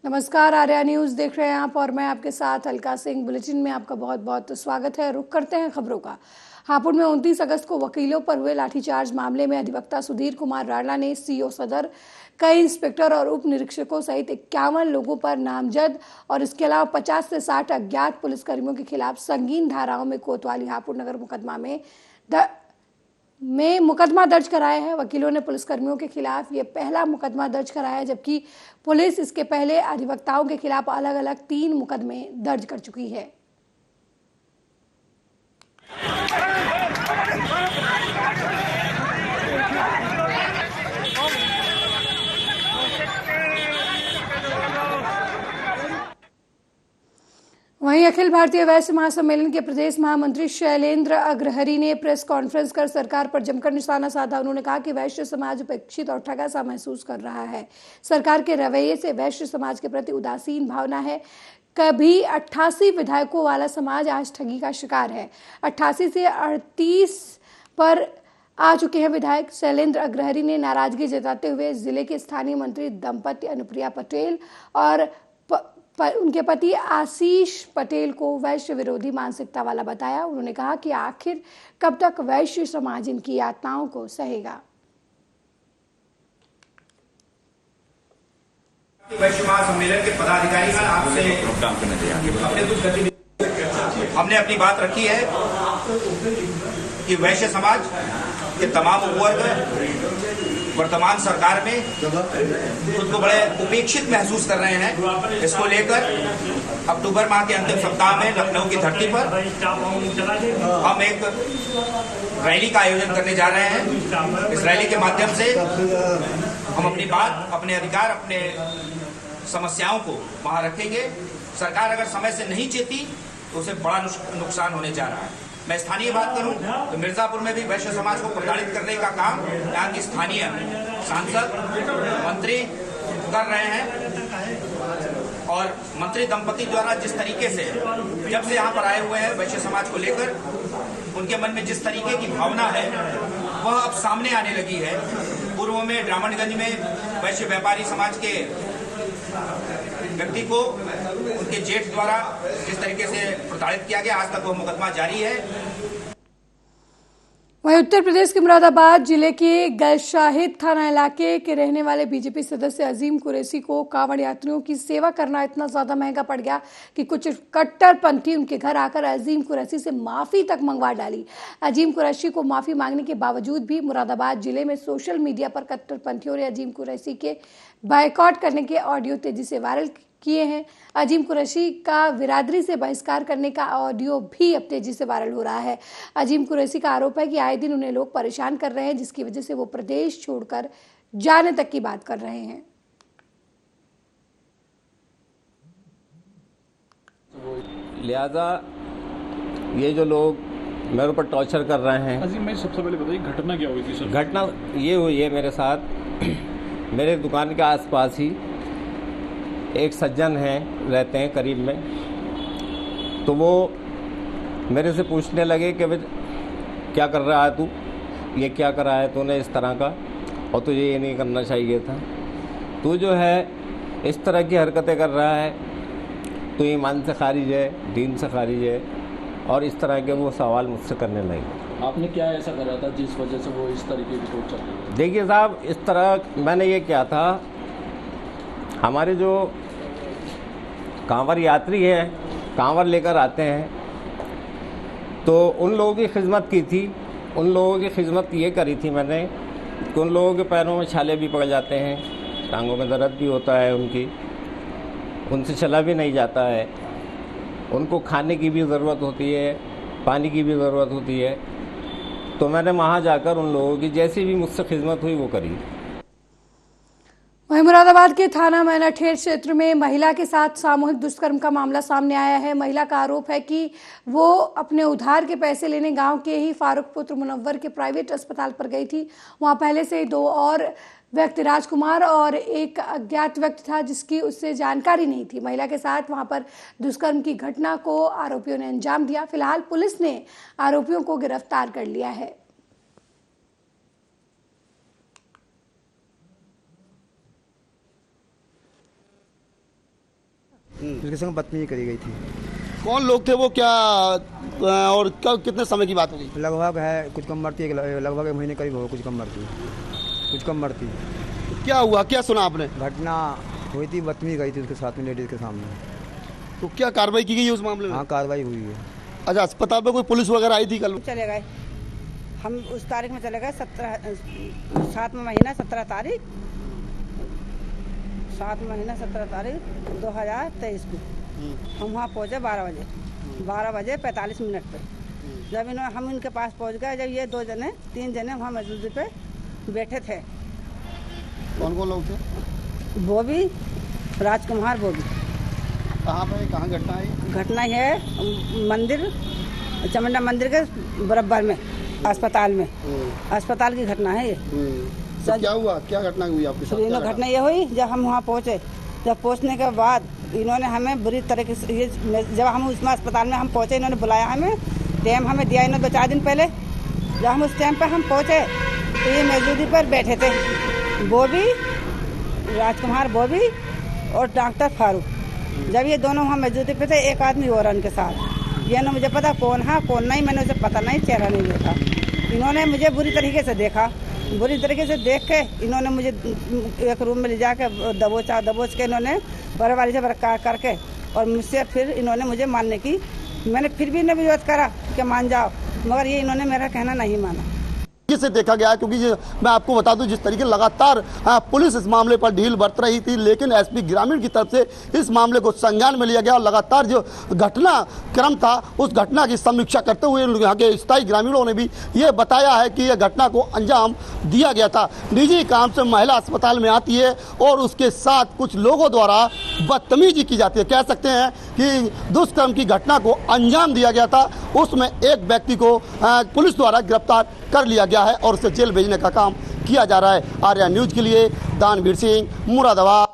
नमस्कार, आर्या न्यूज देख रहे हैं आप और मैं आपके साथ अलका सिंह। बुलेटिन में आपका बहुत बहुत स्वागत है। रुख करते हैं खबरों का। हापुड़ में 29 अगस्त को वकीलों पर हुए लाठीचार्ज मामले में अधिवक्ता सुधीर कुमार राणा ने सीओ सदर, कई इंस्पेक्टर और उप निरीक्षकों सहित 51 लोगों पर नामजद और इसके अलावा 50 से 60 अज्ञात पुलिसकर्मियों के खिलाफ संगीन धाराओं में कोतवाली हापुड़ नगर मुकदमा में मुकदमा दर्ज कराया है। वकीलों ने पुलिसकर्मियों के खिलाफ ये पहला मुकदमा दर्ज कराया है, जबकि पुलिस इसके पहले अधिवक्ताओं के खिलाफ अलग अलग 3 मुकदमे दर्ज कर चुकी है। वहीं अखिल भारतीय वैश्य महासम्मेलन के प्रदेश महामंत्री शैलेंद्र अग्रहरि ने प्रेस कॉन्फ्रेंस कर सरकार पर जमकर निशाना साधा। उन्होंने कहा कि वैश्य समाज उपेक्षित और ठगा सा महसूस कर रहा है। सरकार के रवैये से वैश्य समाज के प्रति उदासीन भावना है। कभी 88 विधायकों वाला समाज आज ठगी का शिकार है। 88 से 38 पर आ चुके हैं विधायक। शैलेंद्र अग्रहरि ने नाराजगी जताते हुए जिले के स्थानीय मंत्री दंपति अनुप्रिया पटेल और उनके पति आशीष पटेल को वैश्य विरोधी मानसिकता वाला बताया। उन्होंने कहा कि आखिर कब तक वैश्य समाज इनकी यातनाओं को सहेगा। वैश्य महासम्मेलन के पदाधिकारी हमने अपनी बात रखी है कि वैश्य समाज के तमाम वर्ग वर्तमान सरकार में खुद को बड़े उपेक्षित महसूस कर रहे हैं। इसको लेकर अक्टूबर माह के अंतिम सप्ताह में लखनऊ की धरती पर हम एक रैली का आयोजन करने जा रहे हैं। इस रैली के माध्यम से हम अपनी बात, अपने अधिकार, अपने समस्याओं को वहां रखेंगे। सरकार अगर समय से नहीं चेती तो उसे बड़ा नुकसान होने जा रहा है। मैं स्थानीय बात करूं तो मिर्जापुर में भी वैश्य समाज को प्रताड़ित करने का काम यहाँ की स्थानीय सांसद, मंत्री कर रहे हैं और मंत्री दंपति द्वारा जिस तरीके से जब से यहाँ पर आए हुए हैं वैश्य समाज को लेकर उनके मन में जिस तरीके की भावना है वह अब सामने आने लगी है। पूर्व में ब्राह्मणगंज में वैश्य व्यापारी समाज के व्यक्ति को उनके जेठ द्वारा जिस तरीके से प्रताड़ित किया गया, आज तक वह मुकदमा जारी है। वहीं उत्तर प्रदेश के मुरादाबाद जिले के गलशाहिद थाना इलाके के रहने वाले बीजेपी सदस्य अजीम कुरैशी को कांवड़ यात्रियों की सेवा करना इतना ज्यादा महंगा पड़ गया कि कुछ कट्टरपंथी उनके घर आकर अजीम कुरैशी से माफी तक मंगवा डाली। अजीम कुरैशी को माफी मांगने के बावजूद भी मुरादाबाद जिले में सोशल मीडिया पर कट्टरपंथियों ने अजीम कुरैशी के बायकॉट करने के ऑडियो तेजी से वायरल किए हैं। अजीम कुरैशी का बिरादरी से बहिष्कार करने का ऑडियो भी अब तेजी से वायरल हो रहा है। अजीम कुरैशी का आरोप है कि आए दिन उन्हें लोग परेशान कर रहे हैं, जिसकी वजह से वो प्रदेश छोड़कर जाने तक की बात कर रहे हैं। लिहाजा ये जो लोग मेरे ऊपर टॉर्चर कर रहे हैं। अजीम, मैं सबसे पहले बताइए घटना क्या हुई थी सर? घटना ये हुई है मेरे साथ, मेरे दुकान के आसपास ही एक सज्जन हैं, रहते हैं करीब में। तो वो मेरे से पूछने लगे कि भाई क्या कर रहा है तू, ये क्या करा है तूने इस तरह का, और तुझे ये नहीं करना चाहिए था। तू जो है इस तरह की हरकतें कर रहा है, तो ईमान से खारिज है, दीन से खारिज है, और इस तरह के वो सवाल मुझसे करने लगे। आपने क्या ऐसा करा था जिस वजह से वो इस तरीके की सोच रहे हैं? देखिए साहब, इस तरह मैंने ये किया था, हमारे जो कांवर यात्री हैं, कांवर लेकर आते हैं, तो उन लोगों की खिदमत की थी। उन लोगों की खिदमत ये करी थी मैंने कि उन लोगों के पैरों में छाले भी पड़ जाते हैं, टांगों में दर्द भी होता है उनकी, उनसे चला भी नहीं जाता है, उनको खाने की भी ज़रूरत होती है, पानी की भी ज़रूरत होती है। तो मैंने वहाँ जाकर उन लोगों की जैसी भी मुझसे खिदमत हुई वो करी। वहीं मुरादाबाद के थाना मैनाठेर क्षेत्र में महिला के साथ सामूहिक दुष्कर्म का मामला सामने आया है। महिला का आरोप है कि वो अपने उधार के पैसे लेने गांव के ही फारूक पुत्र मुनव्वर के प्राइवेट अस्पताल पर गई थी। वहां पहले से ही 2 और व्यक्ति, राजकुमार और एक अज्ञात व्यक्ति था, जिसकी उससे जानकारी नहीं थी। महिला के साथ वहां पर दुष्कर्म की घटना को आरोपियों ने अंजाम दिया। फिलहाल पुलिस ने आरोपियों को गिरफ्तार कर लिया है। उसके संग बदतमीजी करी गई थी। कौन लोग थे वो, क्या और क्या कितने समय की बात होगी? लगभग है कुछ कम मरती है, लगभग 1 महीने करीब हो, कुछ कम मरती। क्या हुआ, क्या सुना आपने? घटना हुई थी, बदतमीजी करी थी उसके साथ में, लेडीज के सामने। तो क्या कार्रवाई की गई है उस मामले में? हाँ, कार्रवाई हुई है। अच्छा, अस्पताल में कोई पुलिस वगैरह आई थी कल? चले गए हम उस तारीख में चले गए 7 महीना 17 तारीख 2023 को हम वहाँ पहुँचे 12 बजे 45 मिनट पे। जब हम इनके पास पहुँच गए, जब ये 3 जने वहाँ मौजूदगी पे बैठे थे। कौन कौन लोग थे? बॉबी, राजकुमार बॉबी। कहाँ घटना है? घटना है मंदिर, चामुंडा मंदिर के बराबर में, अस्पताल में। अस्पताल की घटना है ये। तो क्या हुआ, क्या घटना हुई आपके साथ? तो घटना ये हुई, जब हम वहाँ पहुँचे, जब पहुँचने के बाद इन्होंने हमें बुरी तरीके से, ये जब हम उसमें अस्पताल में हम पहुँचे, इन्होंने बुलाया हमें, टाइम हमें दिया इन्होंने 2-4 दिन पहले। जब हम उस टाइम पर हम पहुँचे तो ये मौजूदगी पर बैठे थे, बॉबी, राजकुमार बॉबी और डॉक्टर फारूक। जब ये दोनों वहाँ मौजूदगी पे थे, एक आदमी और उनके साथ। ये ना मुझे पता कौन है कौन नहीं, मैंने उसे पता नहीं, चेहरा नहीं देखा। इन्होंने मुझे बुरी तरीके से देखा, बुरी तरीके से देख के इन्होंने मुझे एक रूम में ले जाकर दबोच के इन्होंने बराबरी से बरकरार करके, और मुझसे फिर इन्होंने मुझे मानने की, मैंने फिर भी इन्हें विरोध करा कि मान जाओ, मगर ये इन्होंने मेरा कहना नहीं माना। से देखा गया है, क्योंकि मैं आपको बता दूं, जिस तरीके लगातार पुलिस इस मामले पर ढील बरत रही थी, लेकिन एसपी ग्रामीण की तरफ से इस मामले को संज्ञान में लिया गया और लगातार जो घटना क्रम था उस घटना की समीक्षा करते हुए यहाँ के स्थायी ग्रामीणों ने भी ये बताया है कि यह घटना को अंजाम दिया गया था। निजी काम से महिला अस्पताल में आती है और उसके साथ कुछ लोगों द्वारा बदतमीजी की जाती है। कह सकते हैं कि दुष्कर्म की घटना को अंजाम दिया गया था। उसमें एक व्यक्ति को पुलिस द्वारा गिरफ्तार कर लिया गया है और उसे जेल भेजने का काम किया जा रहा है। आर्या न्यूज के लिए दानवीर सिंह, मुरादाबाद।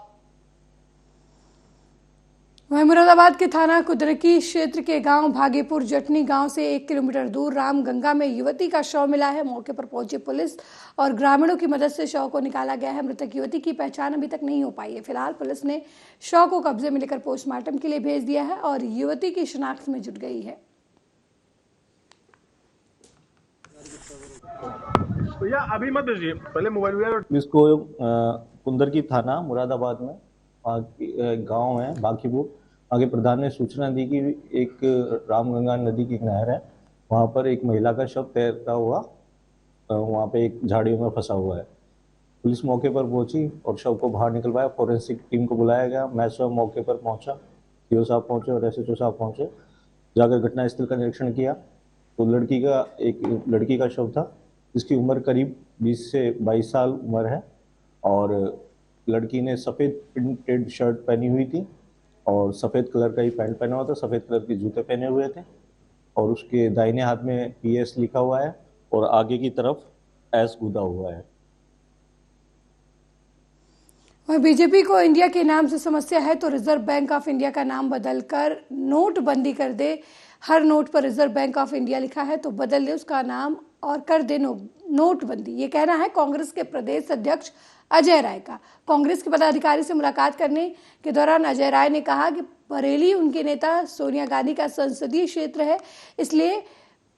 वहीं मुरादाबाद के थाना कुदरकी क्षेत्र के गांव भागीपुर जटनी गांव से 1 किलोमीटर दूर रामगंगा में युवती का शव मिला है। मौके पर पहुंची पुलिस और ग्रामीणों की मदद से शव को निकाला गया है। मृतक युवती की पहचान अभी तक नहीं हो पाई है। फिलहाल पुलिस ने शव को कब्जे में लेकर पोस्टमार्टम के लिए भेज दिया है और युवती की शिनाख्त में जुट गई है। भैया अभी मत दीजिए, पहले मोबाइल। इसको कुंदरकी थाना मुरादाबाद में गांव है बाकीपुर, आगे प्रधान ने सूचना दी कि एक रामगंगा नदी की नहर है, वहां पर एक महिला का शव तैरता हुआ वहां पे एक झाड़ियों में फंसा हुआ है। पुलिस मौके पर पहुंची और शव को बाहर निकलवाया। फॉरेंसिक टीम को बुलाया गया। मैं स्वयं मौके पर पहुंचा, सीओ साहब पहुंचे और SHO साहब पहुंचे। जाकर घटनास्थल का निरीक्षण किया तो एक लड़की का शव था, जिसकी उम्र करीब 20 से 22 साल उम्र है और लड़की ने सफ़ेद प्रिंटेड शर्ट पहनी हुई थी और सफ़ेद कलर का ही पैंट पहना हुआ था, सफ़ेद कलर के जूते पहने हुए थे और उसके दाहिने हाथ में PS लिखा हुआ है और आगे की तरफ S गुदा हुआ है। और बीजेपी को इंडिया के नाम से समस्या है तो रिजर्व बैंक ऑफ इंडिया का नाम बदलकर नोटबंदी कर दे। हर नोट पर रिजर्व बैंक ऑफ इंडिया लिखा है तो बदल दे उसका नाम और कर दे नोटबंदी। ये कहना है कांग्रेस के प्रदेश अध्यक्ष अजय राय का। कांग्रेस के पदाधिकारी से मुलाकात करने के दौरान अजय राय ने कहा कि बरेली उनके नेता सोनिया गांधी का संसदीय क्षेत्र है, इसलिए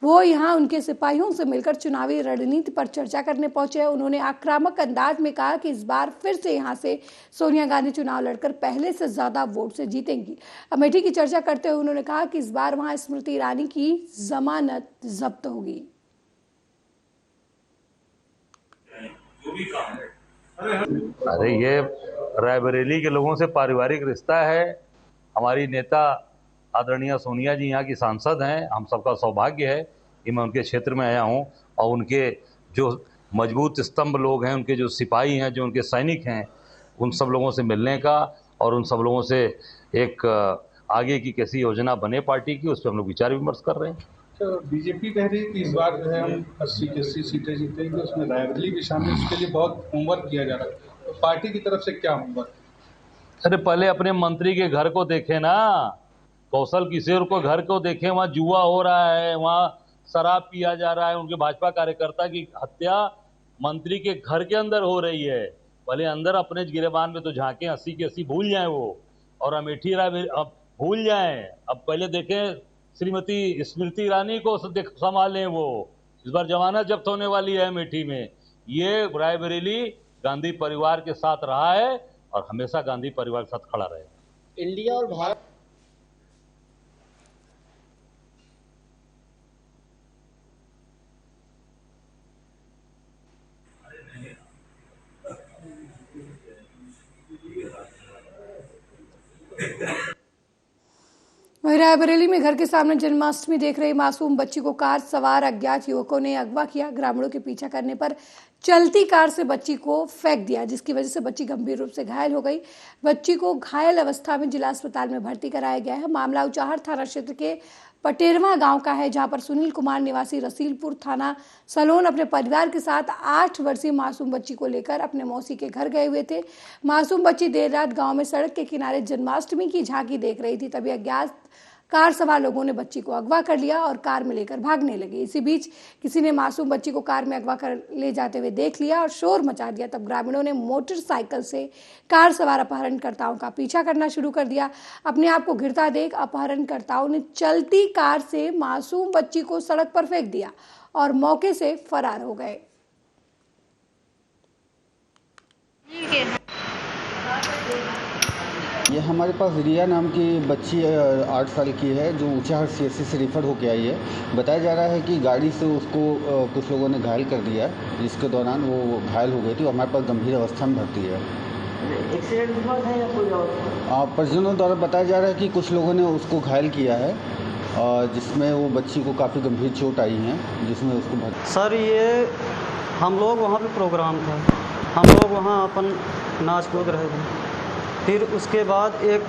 वो यहाँ उनके सिपाहियों से मिलकर चुनावी रणनीति पर चर्चा करने पहुंचे हैं। उन्होंने आक्रामक अंदाज में कहा कि इस बार फिर से यहाँ से सोनिया गांधी चुनाव लड़कर पहले से ज्यादा वोट से जीतेंगी। अमेठी की चर्चा करते हुए उन्होंने कहा कि इस बार वहाँ स्मृति ईरानी की जमानत जब्त होगी। अरे ये रायबरेली के लोगों से पारिवारिक रिश्ता है। हमारी नेता आदरणीय सोनिया जी यहाँ की सांसद हैं। हम सबका सौभाग्य है कि मैं उनके क्षेत्र में आया हूँ और उनके जो मजबूत स्तंभ लोग हैं, उनके जो सिपाही हैं, जो उनके सैनिक हैं, उन सब लोगों से मिलने का और उन सब लोगों से एक आगे की कैसी योजना बने पार्टी की, उस पर हम लोग विचार विमर्श कर रहे हैं। तो बीजेपी कह रही है कि इस बार जो है हम 80 की 80 सीटें जीतेंगे, उसमें रायबरेली भी शामिल, उसके लिए बहुत होमवर्क किया जा रहा है। तो पार्टी की तरफ से क्या होमवर्क? अरे पहले अपने मंत्री के घर को देखें ना, कौशल किशोर को घर को देखें, वहाँ जुआ हो रहा है, वहाँ शराब पिया जा रहा है, उनके भाजपा कार्यकर्ता की हत्या मंत्री के घर के अंदर हो रही है। पहले अंदर अपने गिरेबान में तो झांके, 80 की 80 भूल जाए वो, और अमेठी रायबरेली अब भूल जाएं। अब पहले देखें श्रीमती स्मृति ईरानी को संभालें, वो इस बार जमानत जब्त होने वाली है अमेठी में। ये रायबरेली गांधी परिवार के साथ रहा है और हमेशा गांधी परिवार के साथ खड़ा रहेगा। इंडिया और भारत वहीं रायबरेली में घर के सामने जन्माष्टमी देख रही मासूम बच्ची को कार सवार अज्ञात युवकों ने अगवा किया। ग्रामीणों के पीछा करने पर चलती कार से बच्ची को फेंक दिया, जिसकी वजह से बच्ची गंभीर रूप से घायल हो गई। बच्ची को घायल अवस्था में जिला अस्पताल में भर्ती कराया गया है। मामला ऊंचाहार थाना क्षेत्र के पटेरवा गांव का है, जहां पर सुनील कुमार निवासी रसीलपुर थाना सलोन अपने परिवार के साथ 8 वर्षीय मासूम बच्ची को लेकर अपने मौसी के घर गए हुए थे। मासूम बच्ची देर रात गांव में सड़क के किनारे जन्माष्टमी की झांकी देख रही थी, तभी अज्ञात कार सवार लोगों ने बच्ची को अगवा कर लिया और कार में लेकर भागने लगे। इसी बीच किसी ने मासूम बच्ची को कार में अगवा कर ले जाते हुए देख लिया और शोर मचा दिया। तब ग्रामीणों ने मोटरसाइकिल से कार सवार अपहरणकर्ताओं का पीछा करना शुरू कर दिया। अपने आप को घिरता देख अपहरणकर्ताओं ने चलती कार से मासूम बच्ची को सड़क पर फेंक दिया और मौके से फरार हो गए। ये हमारे पास रिया नाम की बच्ची 8 साल की है, जो ऊंचाहार CHC से रेफर होकर आई है। बताया जा रहा है कि गाड़ी से उसको कुछ लोगों ने घायल कर दिया, जिसके दौरान वो घायल हो गई थी। हमारे पास गंभीर अवस्था में भर्ती है। एक्सीडेंट हुआ था या कोई और? परिजनों द्वारा बताया जा रहा है कि कुछ लोगों ने उसको घायल किया है, जिसमें वो बच्ची को काफ़ी गंभीर चोट आई है, जिसमें उसको भर्ती। सर ये हम लोग वहाँ पे प्रोग्राम था, हम लोग वहाँ अपन नाच कूद रहे थे। फिर उसके बाद एक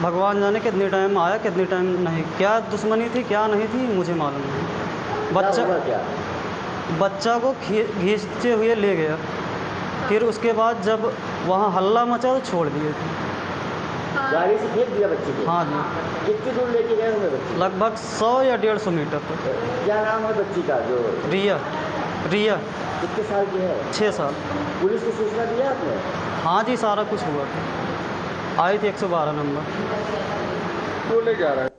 भगवान जाने कितने टाइम आया कितने टाइम नहीं, क्या दुश्मनी थी क्या नहीं थी मुझे मालूम नहीं। बच्चा को खींचते हुए ले गया। फिर उसके बाद जब वहाँ हल्ला मचा तो छोड़ दिए थे। गाड़ी से फेंक दिया बच्चे को? हाँ जी। कितनी दूर लेके गए होंगे बच्चे? लगभग 100 या 150 मीटर तक। क्या नाम है बच्ची का? जो रिया। कितने साल की है? 6 साल। पुलिस को सूचना दिया आपने? हाँ जी, सारा कुछ हुआ था। आई थी 112 नंबर। वो ले जा रहा है।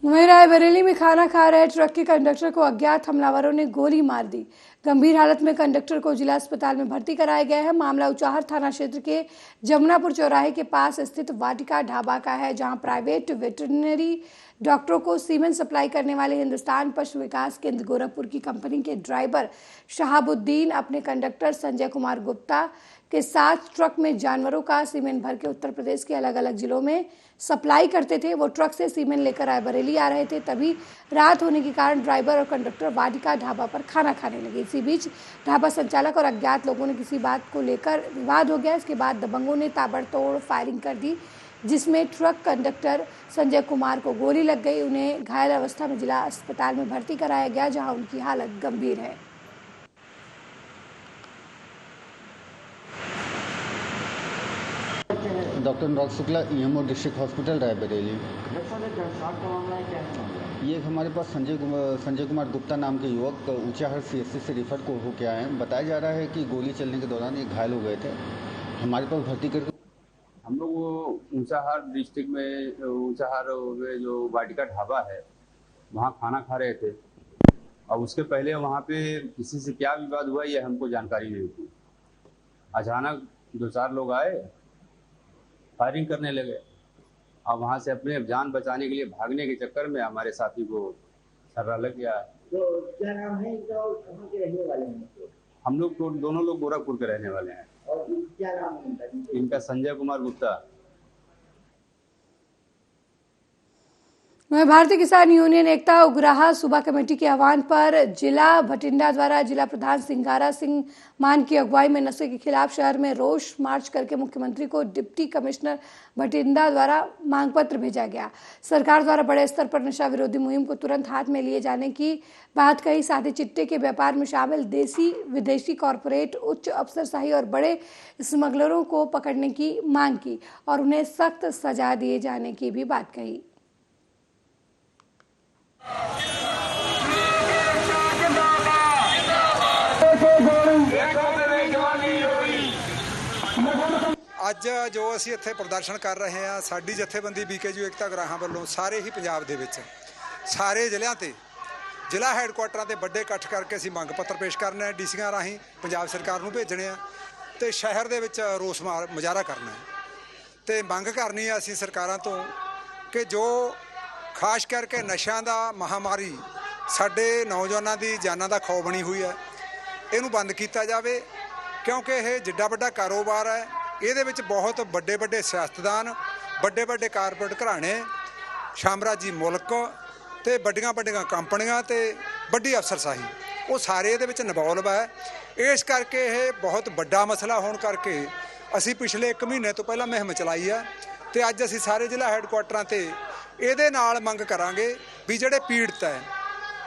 वहीं रायबरेली में खाना खा रहे ट्रक के कंडक्टर को अज्ञात हमलावरों ने गोली मार दी। गंभीर हालत में कंडक्टर को जिला अस्पताल में भर्ती कराया गया है। मामला ऊंचाहार थाना क्षेत्र के जमुनापुर चौराहे के पास स्थित वाटिका ढाबा का है, जहां प्राइवेट वेटरनरी डॉक्टरों को सीमेंट सप्लाई करने वाले हिंदुस्तान पशु विकास केंद्र गोरखपुर की कंपनी के ड्राइवर शहाबुद्दीन अपने कंडक्टर संजय कुमार गुप्ता के साथ ट्रक में जानवरों का सीमेंट भर के उत्तर प्रदेश के अलग अलग जिलों में सप्लाई करते थे। वो ट्रक से सीमेंट लेकर रायबरेली आ रहे थे, तभी रात होने के कारण ड्राइवर और कंडक्टर वाटिका ढाबा पर खाना खाने लगे। इसी बीच ढाबा संचालक और अज्ञात लोगों ने किसी बात को लेकर विवाद हो गया। इसके बाद दबंगों ने ताबड़तोड़ फायरिंग कर दी, जिसमें ट्रक कंडक्टर संजय कुमार को गोली लग गई। उन्हें घायल अवस्था में जिला अस्पताल में भर्ती कराया गया, जहां उनकी हालत गंभीर है। Doctor Anurag Shukla, EMO district hospital Raebareli. ये हमारे पास संजय कुमार गुप्ता नाम के युवक ऊंचाहार CHC से रेफर को होकर आए हैं। बताया जा रहा है कि गोली चलने के दौरान ये घायल हो गए थे। हमारे पास भर्ती करके हम लोग ऊंचाहार डिस्ट्रिक्ट में ऊंचाहार में जो वाटिका ढाबा है वहाँ खाना खा रहे थे, और उसके पहले वहाँ पे किसी से क्या विवाद हुआ ये हमको जानकारी नहीं थी। अचानक 2-4 लोग आए, फायरिंग करने लगे, और वहाँ से अपने जान बचाने के लिए भागने के चक्कर में हमारे साथी को छर्रा लग गया। तो क्या नाम है इनका और कहाँ के रहने वाले हैं? हम लोग तो दोनों लोग गोरखपुर के रहने वाले हैं। और क्या नाम है इनका? इनका संजय कुमार गुप्ता। भारतीय किसान यूनियन एकता उग्राहा सूबा कमेटी के आह्वान पर जिला भटिंडा द्वारा जिला प्रधान सिंगारा सिंह मान की अगुवाई में नशे के खिलाफ शहर में रोष मार्च करके मुख्यमंत्री को डिप्टी कमिश्नर भटिंडा द्वारा मांग पत्र भेजा गया। सरकार द्वारा बड़े स्तर पर नशा विरोधी मुहिम को तुरंत हाथ में लिए जाने की बात कही। साथ ही चिट्टे के व्यापार में शामिल देसी विदेशी कॉरपोरेट, उच्च अफसरशाही और बड़े स्मगलरों को पकड़ने की मांग की और उन्हें सख्त सजा दिए जाने की भी बात कही। आज ਅੱਜ ਜੋ ਅਸੀਂ ਇੱਥੇ ਪ੍ਰਦਰਸ਼ਨ ਕਰ ਰਹੇ ਹਾਂ, ਸਾਡੀ ਜਥੇਬੰਦੀ BKU ਏਕਤਾ ਗਰਾਹਾਂ ਵੱਲੋਂ ਸਾਰੇ ਹੀ ਪੰਜਾਬ ਦੇ ਵਿੱਚ ਸਾਰੇ ਜ਼ਿਲ੍ਹਿਆਂ ਤੇ ਜ਼ਿਲ੍ਹਾ ਹੈੱਡਕੁਆਟਰਾਂ ਤੇ ਵੱਡੇ ਇਕੱਠ ਕਰਕੇ ਅਸੀਂ ਮੰਗ ਪੱਤਰ ਪੇਸ਼ ਕਰਨਾ ਹੈ, ਡੀਸੀਆਂ ਰਾਹੀਂ ਪੰਜਾਬ ਸਰਕਾਰ ਨੂੰ ਭੇਜਣੇ ਆ ਤੇ ਸ਼ਹਿਰ ਦੇ ਵਿੱਚ ਰੋਸ ਮੁਜ਼ਾਹਰਾ ਕਰਨਾ ਹੈ ਤੇ ਮੰਗ ਕਰਨੀ ਹੈ ਅਸੀਂ ਸਰਕਾਰਾਂ ਤੋਂ ਕਿ ਜੋ ਖਾਸ ਕਰਕੇ ਨਸ਼ਿਆਂ ਦਾ ਮਹਾਮਾਰੀ ਸਾਡੇ ਨੌਜਵਾਨਾਂ ਦੀ ਜਾਨਾਂ ਦਾ ਖੌਅ ਬਣੀ ਹੋਈ ਹੈ, ਇਹਨੂੰ ਬੰਦ ਕੀਤਾ ਜਾਵੇ ਕਿਉਂਕਿ ਇਹ ਜਿੱਡਾ ਵੱਡਾ ਕਾਰੋਬਾਰ ਹੈ, ਇਹਦੇ ਵਿੱਚ ਬਹੁਤ ਵੱਡੇ ਵੱਡੇ ਸਿਆਸਤਦਾਨ, ਵੱਡੇ ਵੱਡੇ ਕਾਰਪੋਰੇਟ ਘਰਾਣੇ, ਸਾਮਰਾਜੀ ਮੁਲਕ ਤੇ ਵੱਡੀਆਂ ਵੱਡੀਆਂ ਕੰਪਨੀਆਂ ਤੇ ਵੱਡੀ ਅਫਸਰਸ਼ਾਹੀ ਉਹ ਸਾਰੇ ਇਹਦੇ ਵਿੱਚ ਇਨਵੋਲਵ ਹੈ। ਇਸ ਕਰਕੇ ਇਹ ਬਹੁਤ ਵੱਡਾ ਮਸਲਾ ਹੋਣ ਕਰਕੇ ਅਸੀਂ ਪਿਛਲੇ 1 ਮਹੀਨੇ ਤੋਂ ਪਹਿਲਾਂ ਮੁਹਿੰਮ ਚਲਾਈ ਹੈ ਤੇ ਅੱਜ ਅਸੀਂ ਸਾਰੇ ਜ਼ਿਲ੍ਹਾ ਹੈੱਡਕੁਆਟਰਾਂ ਤੇ ਇਹਦੇ ਨਾਲ ਮੰਗ ਕਰਾਂਗੇ ਵੀ ਜਿਹੜੇ ਪੀੜਤ ਹੈ,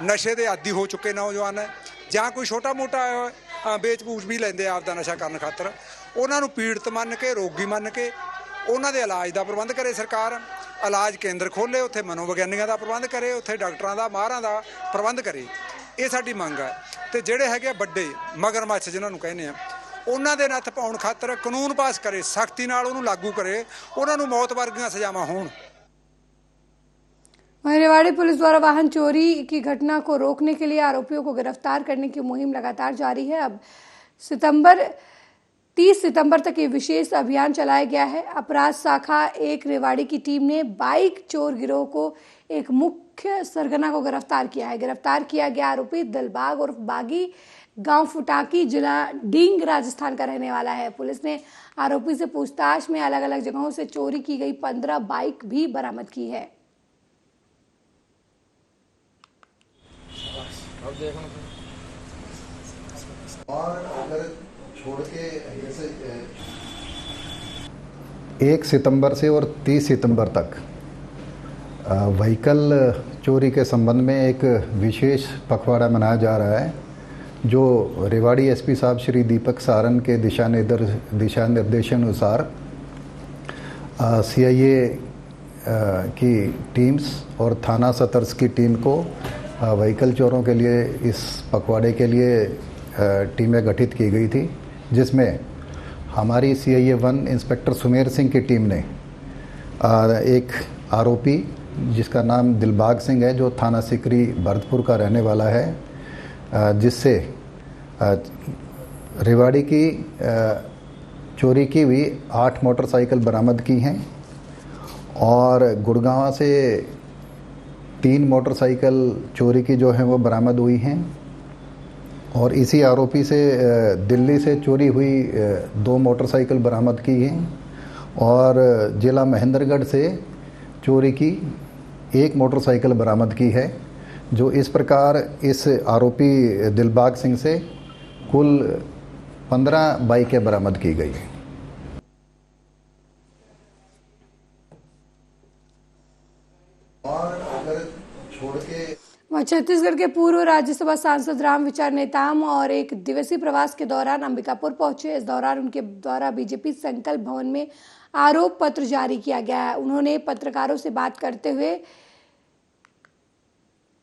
ਨਸ਼ੇ ਦੇ ਆਦੀ ਹੋ ਚੁੱਕੇ ਨੌਜਵਾਨ ਹੈ ਜਾਂ ਕੋਈ ਛੋਟਾ ਮੋਟਾ ਵੇਚ-ਬੂਚ ਵੀ ਲੈਂਦੇ ਆ ਆਪਦਾ ਨਸ਼ਾ ਕਰਨ ਖਾਤਰ, ਉਹਨਾਂ ਨੂੰ ਪੀੜਤ ਮੰਨ ਕੇ, ਰੋਗੀ ਮੰਨ ਕੇ ਉਹਨਾਂ ਦੇ ਇਲਾਜ ਦਾ ਪ੍ਰਬੰਧ ਕਰੇ ਸਰਕਾਰ। ਇਲਾਜ ਕੇਂਦਰ ਖੋਲ੍ਹੇ, ਉੱਥੇ ਮਨੋਵਿਗਿਆਨੀਆਂ ਦਾ ਪ੍ਰਬੰਧ ਕਰੇ, ਉੱਥੇ ਡਾਕਟਰਾਂ ਦਾ, ਮਾਹਰਾਂ ਦਾ ਪ੍ਰਬੰਧ ਕਰੇ। ਇਹ ਸਾਡੀ ਮੰਗ ਹੈ। ਤੇ ਜਿਹੜੇ ਹੈਗੇ ਵੱਡੇ ਮਗਰਮੱਛ ਜਿਨ੍ਹਾਂ ਨੂੰ ਕਹਿੰਦੇ ਆ, ਉਹਨਾਂ ਦੇ ਨੱਥ ਪਾਉਣ ਖਾਤਰ ਕਾਨੂੰਨ ਪਾਸ ਕਰੇ, ਸਖਤੀ ਨਾਲ ਉਹਨੂੰ ਲਾਗੂ ਕਰੇ, ਉਹਨਾਂ ਨੂੰ ਮੌਤ ਵਰਗੀਆਂ ਸਜ਼ਾਵਾਂ हों। रेवाड़ी पुलिस द्वारा वाहन चोरी की घटना को रोकने के लिए आरोपियों को गिरफ्तार करने की मुहिम लगातार जारी है। अब 30 सितंबर तक ये विशेष अभियान चलाया गया है। अपराध शाखा 1 रेवाड़ी की टीम ने बाइक चोर गिरोह को एक मुख्य सरगना को गिरफ्तार किया है। गिरफ्तार किया गया आरोपी दिलबाग उर्फ बागी गांव फुटाकी जिला डींग राजस्थान का रहने वाला है। पुलिस ने आरोपी से पूछताछ में अलग अलग जगहों से चोरी की गई 15 बाइक भी बरामद की है। और अगर छोड़ के जैसे 1 सितंबर से और 30 सितंबर तक व्हीकल चोरी के संबंध में एक विशेष पखवाड़ा मनाया जा रहा है, जो रेवाड़ी एसपी साहब श्री दीपक सारन के दिशा निर्देशानुसार CIA की टीम्स और थाना सतर्स की टीम को व्हीकल चोरों के लिए इस पखवाड़े के लिए टीमें गठित की गई थी, जिसमें हमारी CIA 1 इंस्पेक्टर सुमेर सिंह की टीम ने एक आरोपी जिसका नाम दिलबाग सिंह है, जो थाना सिकरी भरतपुर का रहने वाला है, जिससे रेवाड़ी की चोरी की हुई 8 मोटरसाइकिल बरामद की हैं और गुड़गांव से 3 मोटरसाइकिल चोरी की जो है वो बरामद हुई हैं और इसी आरोपी से दिल्ली से चोरी हुई 2 मोटरसाइकिल बरामद की हैं और जिला महेंद्रगढ़ से चोरी की 1 मोटरसाइकिल बरामद की है। जो इस प्रकार इस आरोपी दिलबाग सिंह से कुल 15 बाइकें बरामद की गई हैं। वह छत्तीसगढ़ के पूर्व राज्यसभा सांसद रामविचार नेताम और 1 दिवसीय प्रवास के दौरान अंबिकापुर पहुंचे। इस दौरान उनके द्वारा बीजेपी संकल्प भवन में आरोप पत्र जारी किया गया है। उन्होंने पत्रकारों से बात करते हुए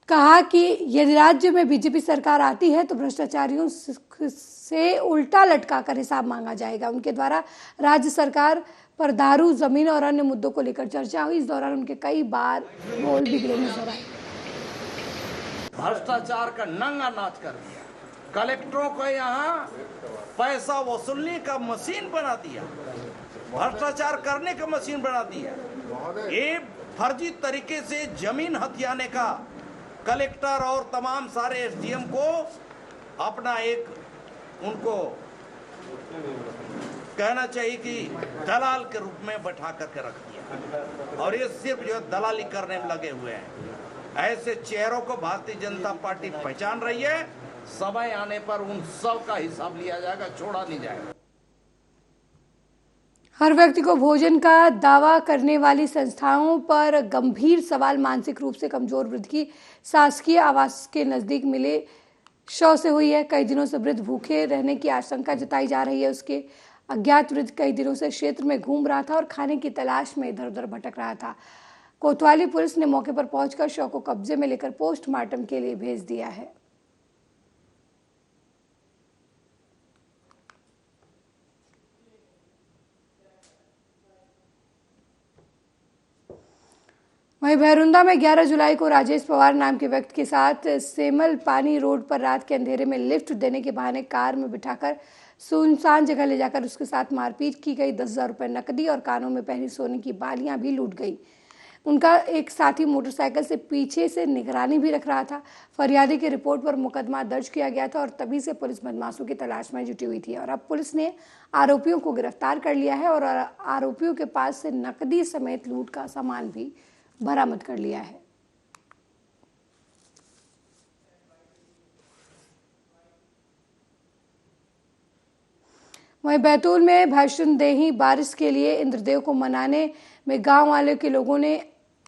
कहा कि यदि राज्य में बीजेपी सरकार आती है तो भ्रष्टाचारियों से उल्टा लटका कर हिसाब मांगा जाएगा। उनके द्वारा राज्य सरकार पर दारू, जमीन और अन्य मुद्दों को लेकर चर्चा हुई। इस दौरान उनके कई बार बोल बिगड़े नजर आए। भ्रष्टाचार का नंगा नाच कर दिया, कलेक्टरों को यहाँ पैसा वसूलने का मशीन बना दिया, भ्रष्टाचार करने का मशीन बना दिया। ये फर्जी तरीके से जमीन हथियाने का कलेक्टर और तमाम सारे SDM को अपना एक उनको कहना चाहिए कि दलाल के रूप में बैठा करके रख दिया और ये सिर्फ जो दलाली करने में लगे हुए हैं। ऐसे चेहरों को भारतीय जनता पार्टी पहचान रही है। समय आने पर उन सब का हिसाब लिया जाएगा, छोड़ा नहीं जाएगा। हर व्यक्ति को भोजन का दावा करने वाली संस्थाओं पर गंभीर सवाल। मानसिक रूप से कमजोर वृद्ध की शासकीय आवास के नजदीक मिले शव से हुई है। कई दिनों से वृद्ध भूखे रहने की आशंका जताई जा रही है। उसके अज्ञात वृद्ध कई दिनों से क्षेत्र में घूम रहा था और खाने की तलाश में इधर उधर भटक रहा था। कोतवाली पुलिस ने मौके पर पहुंचकर शव को कब्जे में लेकर पोस्टमार्टम के लिए भेज दिया है। वहीं भैरुंदा में 11 जुलाई को राजेश पवार नाम के व्यक्ति के साथ सेमल पानी रोड पर रात के अंधेरे में लिफ्ट देने के बहाने कार में बिठाकर सुनसान जगह ले जाकर उसके साथ मारपीट की गई। 10,000 रुपये नकदी और कानों में पहनी सोने की बालियां भी लूट गई। उनका एक साथी मोटरसाइकिल से पीछे से निगरानी भी रख रहा था। फरियादी की रिपोर्ट पर मुकदमा दर्ज किया गया था और तभी से पुलिस बदमाशों की तलाश में जुटी हुई थी और अब पुलिस ने आरोपियों को गिरफ्तार कर लिया है और आरोपियों के पास से नकदी समेत लूट का सामान भी बरामद कर लिया है। वहीं बैतूल में भैषुनदेही बारिश के लिए इंद्रदेव को मनाने में गांव वाले के लोगों ने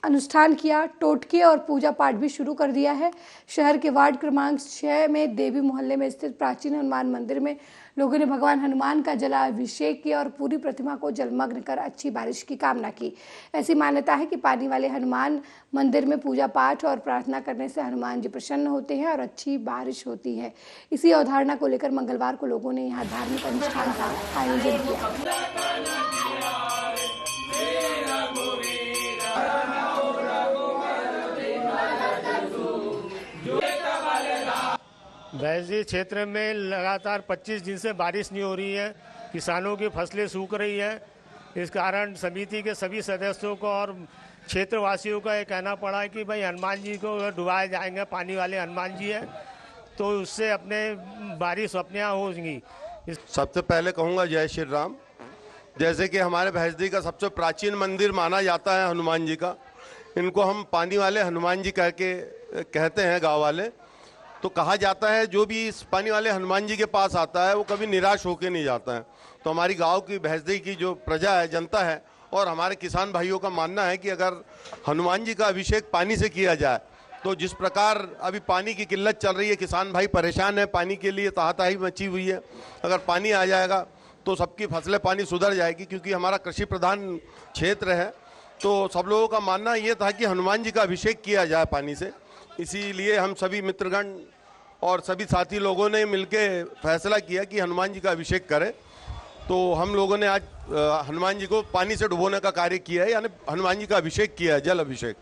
अनुष्ठान किया। टोटके और पूजा पाठ भी शुरू कर दिया है। शहर के वार्ड क्रमांक 6 में देवी मोहल्ले में स्थित प्राचीन हनुमान मंदिर में लोगों ने भगवान हनुमान का जलाभिषेक किया और पूरी प्रतिमा को जलमग्न कर अच्छी बारिश की कामना की। ऐसी मान्यता है कि पानी वाले हनुमान मंदिर में पूजा पाठ और प्रार्थना करने से हनुमान जी प्रसन्न होते हैं और अच्छी बारिश होती है। इसी अवधारणा को लेकर मंगलवार को लोगों ने यहाँ धार्मिक अनुष्ठान का आयोजन किया। भैंसी क्षेत्र में लगातार 25 दिन से बारिश नहीं हो रही है। किसानों की फसलें सूख रही हैं। इस कारण समिति के सभी सदस्यों को और क्षेत्रवासियों का ये कहना पड़ा है कि भाई हनुमान जी को डुबाए जाएंगे, पानी वाले हनुमान जी हैं, तो उससे अपने बारिश अपने यहाँ होगी। सबसे पहले कहूँगा जय श्री राम। जैसे कि हमारे भैंसदी का सबसे प्राचीन मंदिर माना जाता है हनुमान जी का, इनको हम पानी वाले हनुमान जी कहते हैं गाँव वाले। तो कहा जाता है जो भी इस पानी वाले हनुमान जी के पास आता है वो कभी निराश होकर नहीं जाता है। तो हमारी गांव की भैंसदी की जो प्रजा है, जनता है और हमारे किसान भाइयों का मानना है कि अगर हनुमान जी का अभिषेक पानी से किया जाए तो जिस प्रकार अभी पानी की किल्लत चल रही है, किसान भाई परेशान है, पानी के लिए ताहाताही मची हुई है। अगर पानी आ जाएगा तो सबकी फसलें पानी सुधर जाएगी, क्योंकि हमारा कृषि प्रधान क्षेत्र है। तो सब लोगों का मानना ये था कि हनुमान जी का अभिषेक किया जाए पानी से। इसीलिए हम सभी मित्रगण और सभी साथी लोगों ने मिलके फैसला किया कि हनुमान जी का अभिषेक करें। तो हम लोगों ने आज हनुमान जी को पानी से डुबोने का कार्य किया है, यानी हनुमान जी का अभिषेक किया है, जल अभिषेक।